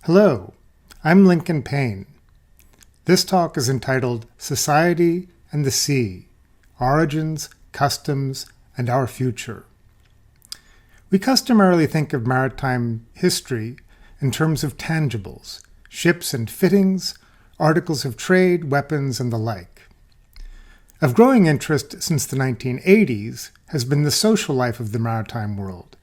Hello, I'm Linconpein. This talk is entitled Society and the Sea, Origins, Customs, and Our Future. We customarily think of maritime history in terms of tangibles, ships and fittings, articles of trade, weapons, and the like. Of growing interest since the 1980s has been the social life of the maritime world,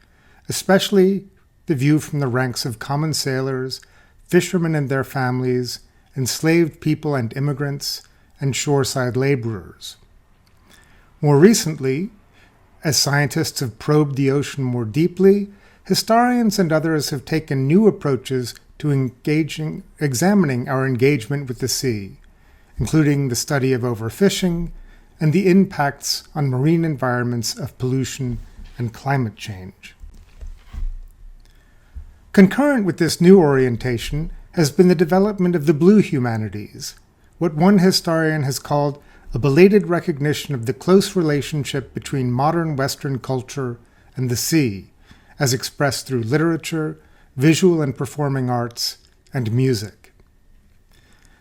especially the view from the ranks of common sailors, fishermen and their families, enslaved people and immigrants, and shoreside laborers. More recently, as scientists have probed the ocean more deeply, historians and others have taken new approaches to examining our engagement with the sea, including the study of overfishing and the impacts on marine environments of pollution and climate change. Concurrent with this new orientation has been the development of the blue humanities, what one historian has called a belated recognition of the close relationship between modern Western culture and the sea, as expressed through literature, visual and performing arts, and music.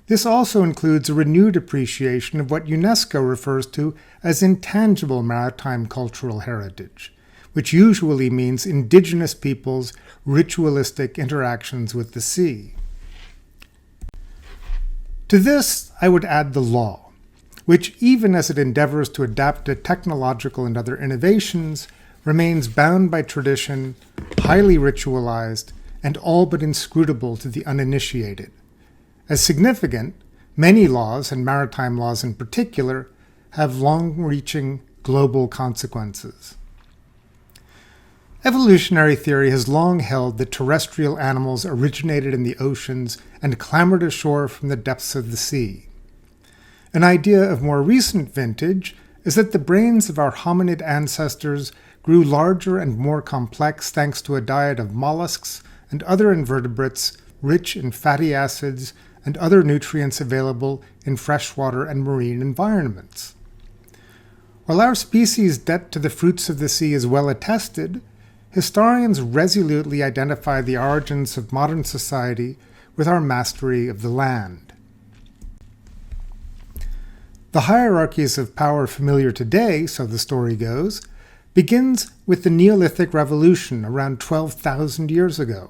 This also includes a renewed appreciation of what UNESCO refers to as intangible maritime cultural heritage, which usually means indigenous peoples' ritualistic interactions with the sea. To this, I would add the law, which, even as it endeavors to adapt to technological and other innovations, remains bound by tradition, highly ritualized, and all but inscrutable to the uninitiated. As significant, many laws, and maritime laws in particular, have long-reaching global consequences. Evolutionary theory has long held that terrestrial animals originated in the oceans and clambered ashore from the depths of the sea. An idea of more recent vintage is that the brains of our hominid ancestors grew larger and more complex thanks to a diet of mollusks and other invertebrates rich in fatty acids and other nutrients available in freshwater and marine environments. While our species' debt to the fruits of the sea is well attested, historians resolutely identify the origins of modern society with our mastery of the land. The hierarchies of power familiar today, so the story goes, begins with the Neolithic Revolution around 12,000 years ago,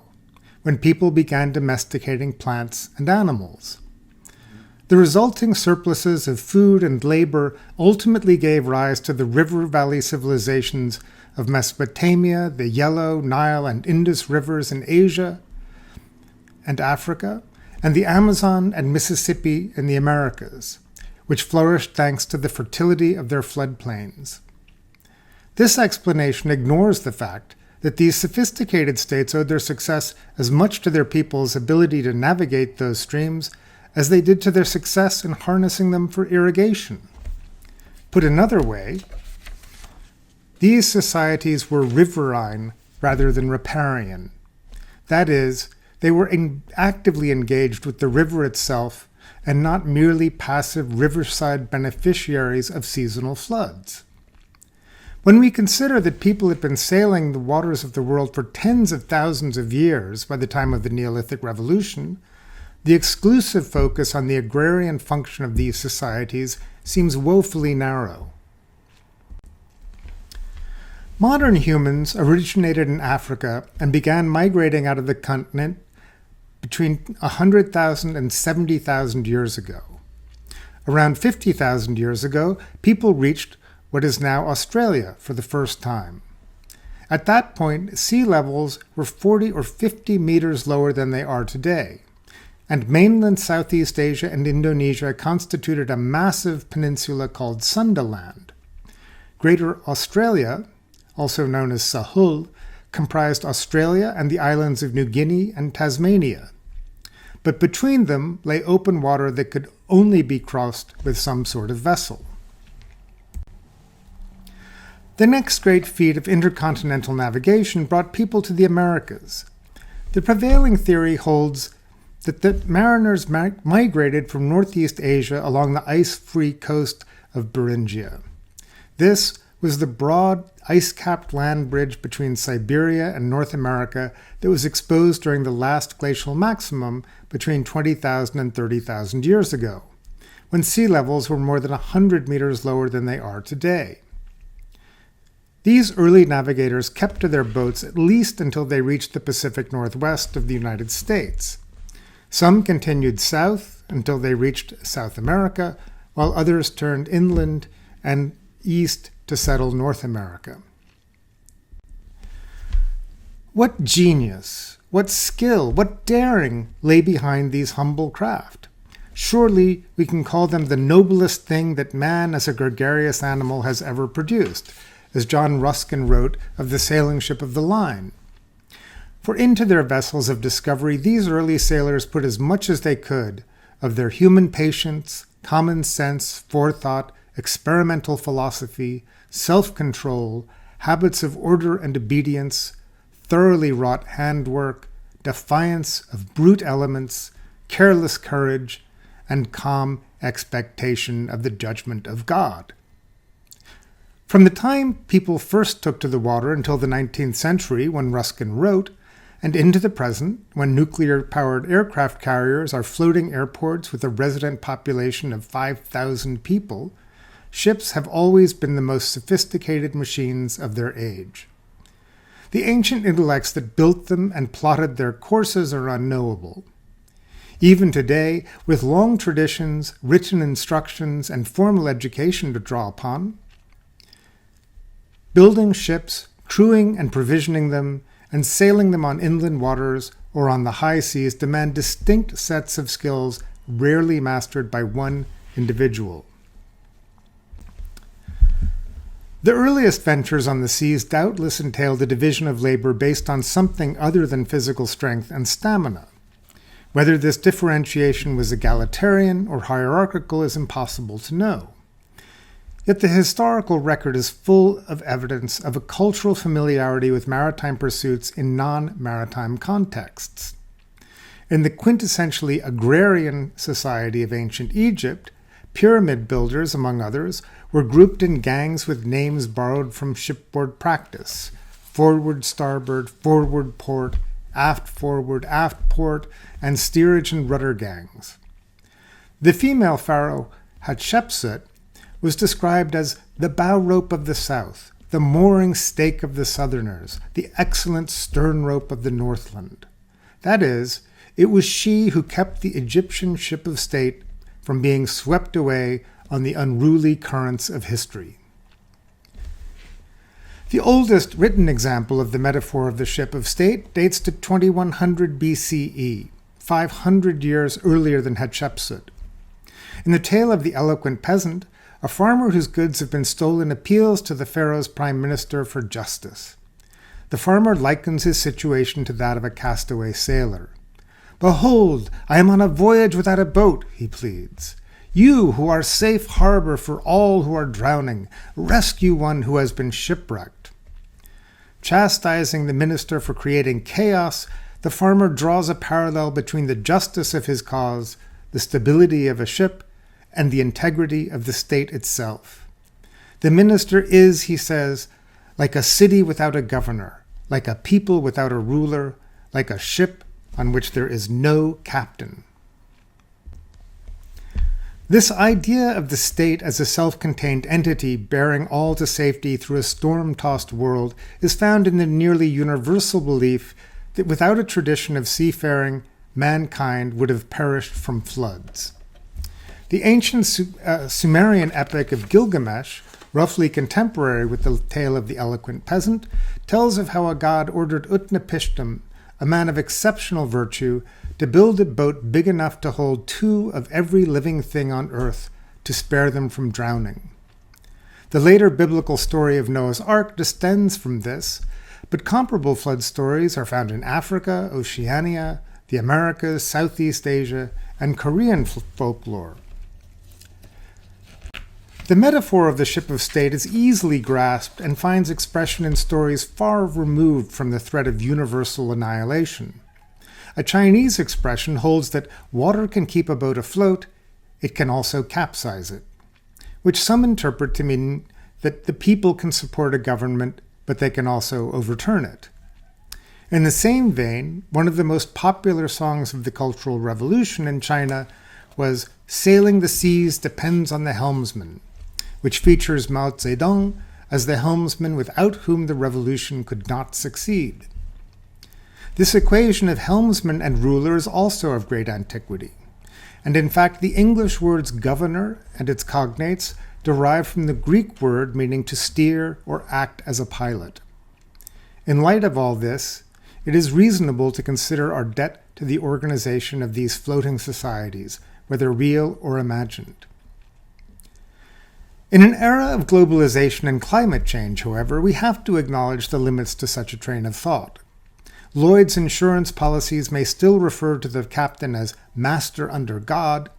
when people began domesticating plants and animals. The resulting surpluses of food and labor ultimately gave rise to the river valley civilizations of Mesopotamia, the Yellow, Nile, and Indus rivers in Asia and Africa, and the Amazon and Mississippi in the Americas, which flourished thanks to the fertility of their floodplains. This explanation ignores the fact that these sophisticated states owed their success as much to their people's ability to navigate those streams as they did to their success in harnessing them for irrigation. Put another way, these societies were riverine rather than riparian. That is, they were actively engaged with the river itself and not merely passive riverside beneficiaries of seasonal floods. When we consider that people had been sailing the waters of the world for tens of thousands of years by the time of the Neolithic Revolution, the exclusive focus on the agrarian function of these societies seems woefully narrow. Modern humans originated in Africa and began migrating out of the continent between 100,000 and 70,000 years ago. Around 50,000 years ago, people reached what is now Australia for the first time. At that point, sea levels were 40 or 50 meters lower than they are today, and mainland Southeast Asia and Indonesia constituted a massive peninsula called Sundaland. Greater Australia, also known as Sahul, comprised Australia and the islands of New Guinea and Tasmania. But between them lay open water that could only be crossed with some sort of vessel. The next great feat of intercontinental navigation brought people to the Americas. The prevailing theory holds that the mariners migrated from Northeast Asia along the ice-free coast of Beringia. This was the broad, ice-capped land bridge between Siberia and North America that was exposed during the last glacial maximum between 20,000 and 30,000 years ago, when sea levels were more than 100 meters lower than they are today. These early navigators kept to their boats at least until they reached the Pacific Northwest of the United States. Some continued south until they reached South America, while others turned inland and east to settle North America. What genius, what skill, what daring lay behind these humble craft? Surely we can call them the noblest thing that man as a gregarious animal has ever produced, as John Ruskin wrote of the sailing ship of the line. For into their vessels of discovery these early sailors put as much as they could of their human patience, common sense, forethought, experimental philosophy, self-control, habits of order and obedience, thoroughly wrought handwork, defiance of brute elements, careless courage, and calm expectation of the judgment of God. From the time people first took to the water until the 19th century, when Ruskin wrote, and into the present, when nuclear-powered aircraft carriers are floating airports with a resident population of 5,000 people, ships have always been the most sophisticated machines of their age. The ancient intellects that built them and plotted their courses are unknowable. Even today, with long traditions, written instructions, and formal education to draw upon, building ships, crewing and provisioning them, and sailing them on inland waters or on the high seas demand distinct sets of skills rarely mastered by one individual. The earliest ventures on the seas doubtless entailed a division of labor based on something other than physical strength and stamina. Whether this differentiation was egalitarian or hierarchical is impossible to know. Yet the historical record is full of evidence of a cultural familiarity with maritime pursuits in non-maritime contexts. In the quintessentially agrarian society of ancient Egypt, pyramid builders, among others, were grouped in gangs with names borrowed from shipboard practice: forward starboard, forward port, aft forward, aft port, and steerage and rudder gangs. The female pharaoh Hatshepsut was described as the bow rope of the south, the mooring stake of the southerners, the excellent stern rope of the northland. That is, it was she who kept the Egyptian ship of state from being swept away on the unruly currents of history. The oldest written example of the metaphor of the ship of state dates to 2100 BCE, 500 years earlier than Hatshepsut. In the tale of the eloquent peasant, a farmer whose goods have been stolen appeals to the pharaoh's prime minister for justice. The farmer likens his situation to that of a castaway sailor. "Behold, I am on a voyage without a boat," he pleads. "You, who are safe harbor for all who are drowning, rescue one who has been shipwrecked." Chastising the minister for creating chaos, the farmer draws a parallel between the justice of his cause, the stability of a ship, and the integrity of the state itself. The minister is, he says, like a city without a governor, like a people without a ruler, like a ship on which there is no captain. This idea of the state as a self-contained entity bearing all to safety through a storm-tossed world is found in the nearly universal belief that without a tradition of seafaring, mankind would have perished from floods. The ancient Sumerian epic of Gilgamesh, roughly contemporary with the tale of the eloquent peasant, tells of how a god ordered Utnapishtim, a man of exceptional virtue, to build a boat big enough to hold 2 of every living thing on earth to spare them from drowning. The later biblical story of Noah's Ark descends from this, but comparable flood stories are found in Africa, Oceania, the Americas, Southeast Asia, and Korean folklore. The metaphor of the ship of state is easily grasped and finds expression in stories far removed from the threat of universal annihilation. A Chinese expression holds that water can keep a boat afloat, it can also capsize it, which some interpret to mean that the people can support a government, but they can also overturn it. In the same vein, one of the most popular songs of the Cultural Revolution in China was Sailing the Seas Depends on the Helmsman, which features Mao Zedong as the helmsman without whom the revolution could not succeed. This equation of helmsman and ruler is also of great antiquity, and in fact the English words governor and its cognates derive from the Greek word meaning to steer or act as a pilot. In light of all this, it is reasonable to consider our debt to the organization of these floating societies, whether real or imagined. In an era of globalization and climate change, however, we have to acknowledge the limits to such a train of thought. Lloyd's insurance policies may still refer to the captain as master under God,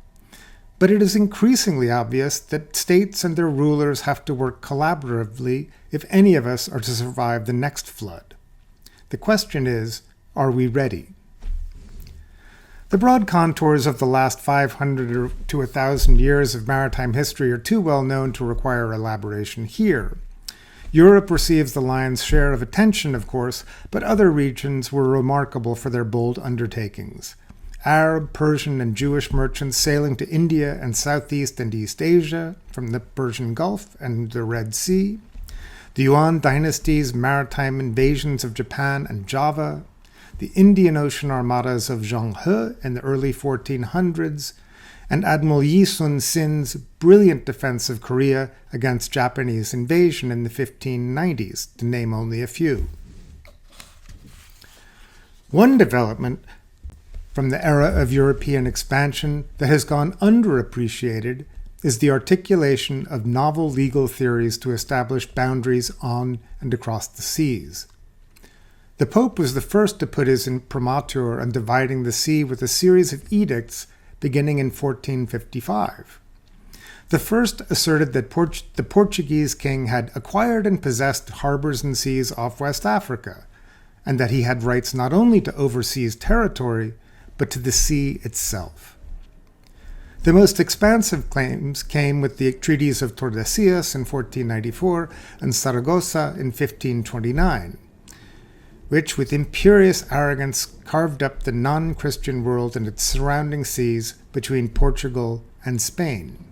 but it is increasingly obvious that states and their rulers have to work collaboratively if any of us are to survive the next flood. The question is, are we ready? The broad contours of the last 500 to 1,000 years of maritime history are too well known to require elaboration here. Europe receives the lion's share of attention, of course, but other regions were remarkable for their bold undertakings. Arab, Persian, and Jewish merchants sailing to India and Southeast and East Asia from the Persian Gulf and the Red Sea, the Yuan dynasty's maritime invasions of Japan and Java, the Indian Ocean armadas of Zheng He in the early 1400s, and Admiral Yi Sun Sin's brilliant defense of Korea against Japanese invasion in the 1590s, to name only a few. One development from the era of European expansion that has gone underappreciated is the articulation of novel legal theories to establish boundaries on and across the seas. The Pope was the first to put his imprimatur on dividing the sea with a series of edicts beginning in 1455. The first asserted that the Portuguese king had acquired and possessed harbors and seas off West Africa, and that he had rights not only to overseas territory, but to the sea itself. The most expansive claims came with the treaties of Tordesillas in 1494 and Saragossa in 1529, which with imperious arrogance carved up the non-Christian world and its surrounding seas between Portugal and Spain.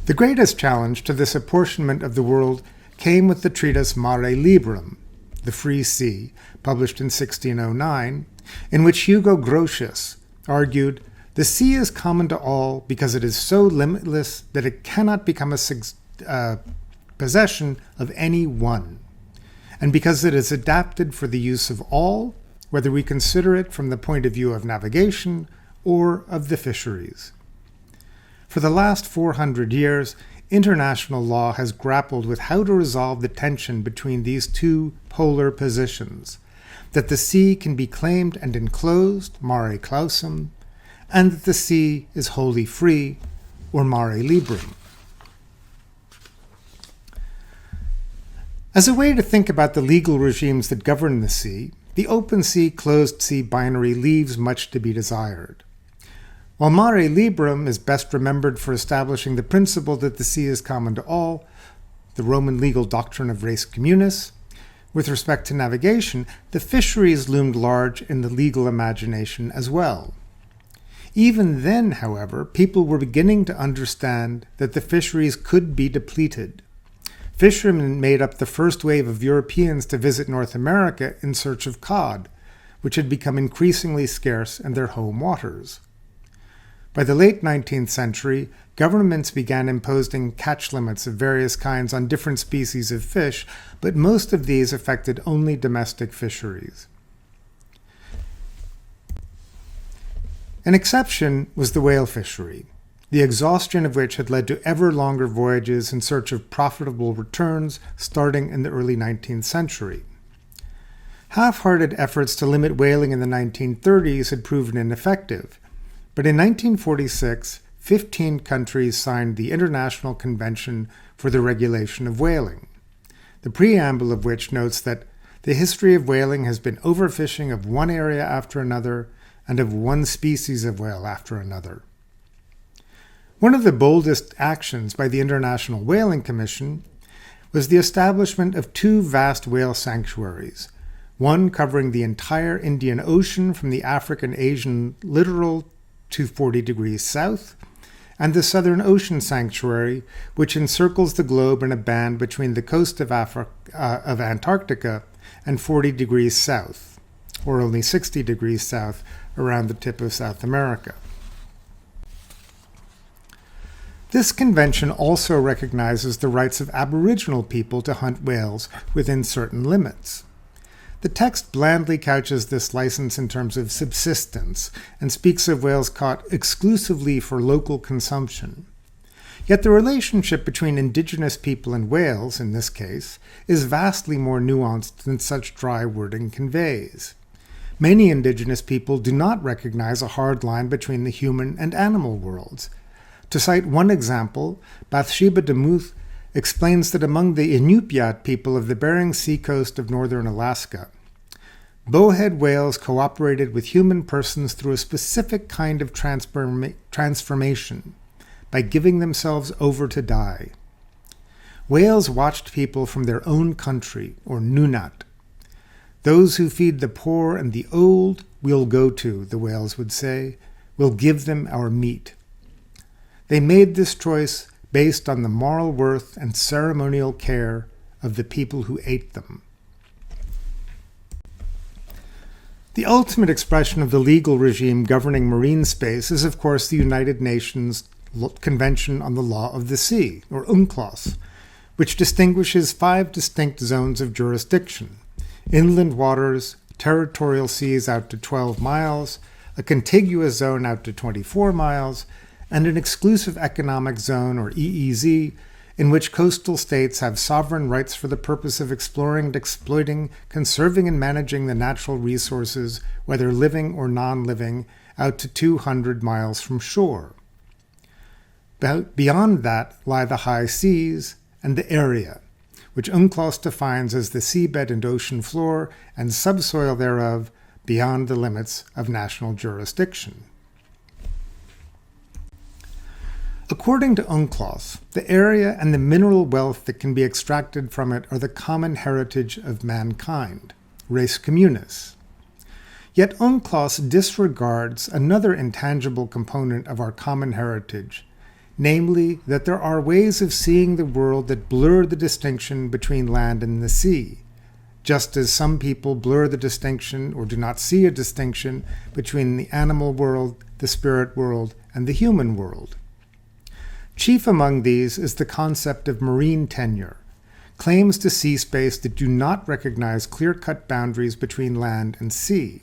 The greatest challenge to this apportionment of the world came with the treatise Mare Liberum, The Free Sea, published in 1609, in which Hugo Grotius argued, "The sea is common to all because it is so limitless that it cannot become a possession of any one, and because it is adapted for the use of all, whether we consider it from the point of view of navigation or of the fisheries." For the last 400 years, international law has grappled with how to resolve the tension between these two polar positions, that the sea can be claimed and enclosed, mare clausum, and that the sea is wholly free, or mare liberum. As a way to think about the legal regimes that govern the sea, the open sea, closed sea binary leaves much to be desired. While Mare Liberum is best remembered for establishing the principle that the sea is common to all, the Roman legal doctrine of res communis, with respect to navigation, the fisheries loomed large in the legal imagination as well. Even then, however, people were beginning to understand that the fisheries could be depleted. Fishermen made up the first wave of Europeans to visit North America in search of cod, which had become increasingly scarce in their home waters. By the late 19th century, governments began imposing catch limits of various kinds on different species of fish, but most of these affected only domestic fisheries. An exception was the whale fishery, the exhaustion of which had led to ever longer voyages in search of profitable returns starting in the early 19th century. Half-hearted efforts to limit whaling in the 1930s had proven ineffective, but in 1946, 15 countries signed the International Convention for the Regulation of Whaling, the preamble of which notes that the history of whaling has been overfishing of one area after another and of one species of whale after another. One of the boldest actions by the International Whaling Commission was the establishment of 2 vast whale sanctuaries, one covering the entire Indian Ocean from the African-Asian littoral to 40 degrees south, and the Southern Ocean Sanctuary, which encircles the globe in a band between the coast of Antarctica and 40 degrees south, or only 60 degrees south around the tip of South America. This convention also recognizes the rights of Aboriginal people to hunt whales within certain limits. The text blandly couches this license in terms of subsistence and speaks of whales caught exclusively for local consumption. Yet the relationship between indigenous people and whales, in this case, is vastly more nuanced than such dry wording conveys. Many indigenous people do not recognize a hard line between the human and animal worlds. To cite one example, Bathsheba DeMuth explains that among the Inupiat people of the Bering Sea coast of northern Alaska, bowhead whales cooperated with human persons through a specific kind of transformation by giving themselves over to die. Whales watched people from their own country, or Nunat. Those who feed the poor and the old we'll go to, the whales would say. We'll give them our meat. They made this choice based on the moral worth and ceremonial care of the people who ate them. The ultimate expression of the legal regime governing marine space is, of course, the United Nations Convention on the Law of the Sea, or UNCLOS, which distinguishes 5 distinct zones of jurisdiction: inland waters, territorial seas out to 12 miles, a contiguous zone out to 24 miles, and an exclusive economic zone, or EEZ, in which coastal states have sovereign rights for the purpose of exploring and exploiting, conserving and managing the natural resources, whether living or non-living, out to 200 miles from shore. Beyond that lie the high seas and the area, which UNCLOS defines as the seabed and ocean floor and subsoil thereof beyond the limits of national jurisdiction. According to UNCLOS, the area and the mineral wealth that can be extracted from it are the common heritage of mankind, res communis. Yet UNCLOS disregards another intangible component of our common heritage, namely that there are ways of seeing the world that blur the distinction between land and the sea, just as some people blur the distinction or do not see a distinction between the animal world, the spirit world, and the human world. Chief among these is the concept of marine tenure, claims to sea space that do not recognize clear-cut boundaries between land and sea,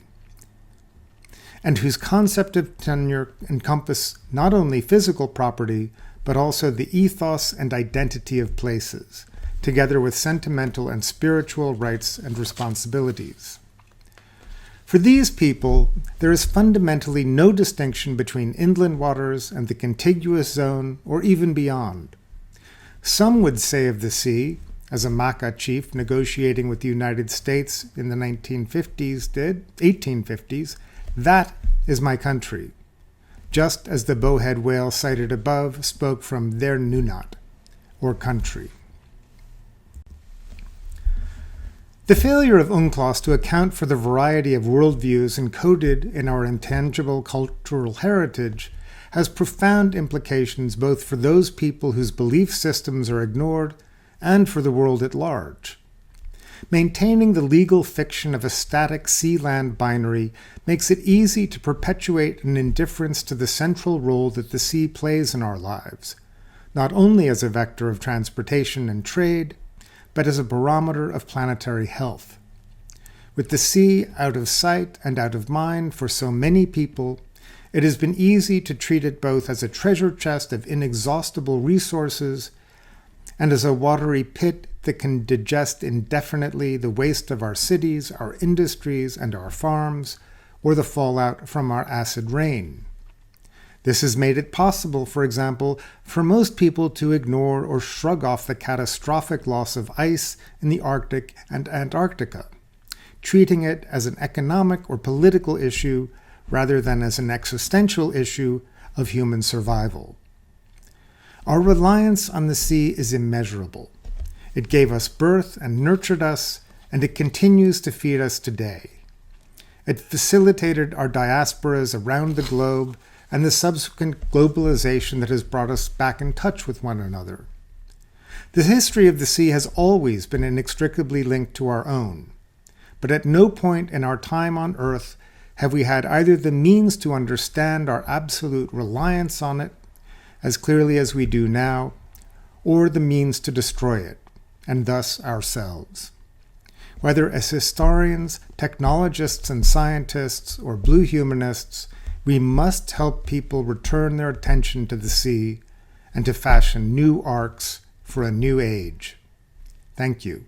and whose concept of tenure encompass not only physical property, but also the ethos and identity of places, together with sentimental and spiritual rights and responsibilities. For these people, there is fundamentally no distinction between inland waters and the contiguous zone, or even beyond. Some would say of the sea, as a Maka chief negotiating with the United States in the 1850s, that is my country, just as the bowhead whale cited above spoke from their Nunat, or country. The failure of UNCLOS to account for the variety of worldviews encoded in our intangible cultural heritage has profound implications both for those people whose belief systems are ignored and for the world at large. Maintaining the legal fiction of a static sea-land binary makes it easy to perpetuate an indifference to the central role that the sea plays in our lives, not only as a vector of transportation and trade, but as a barometer of planetary health. With the sea out of sight and out of mind for so many people, it has been easy to treat it both as a treasure chest of inexhaustible resources and as a watery pit that can digest indefinitely the waste of our cities, our industries, and our farms, or the fallout from our acid rain. This has made it possible, for example, for most people to ignore or shrug off the catastrophic loss of ice in the Arctic and Antarctica, treating it as an economic or political issue rather than as an existential issue of human survival. Our reliance on the sea is immeasurable. It gave us birth and nurtured us, and it continues to feed us today. It facilitated our diasporas around the globe and the subsequent globalization that has brought us back in touch with one another. The history of the sea has always been inextricably linked to our own, but at no point in our time on Earth have we had either the means to understand our absolute reliance on it as clearly as we do now, or the means to destroy it, and thus ourselves. Whether as historians, technologists and scientists, or blue humanists, we must help people return their attention to the sea and to fashion new arcs for a new age. Thank you.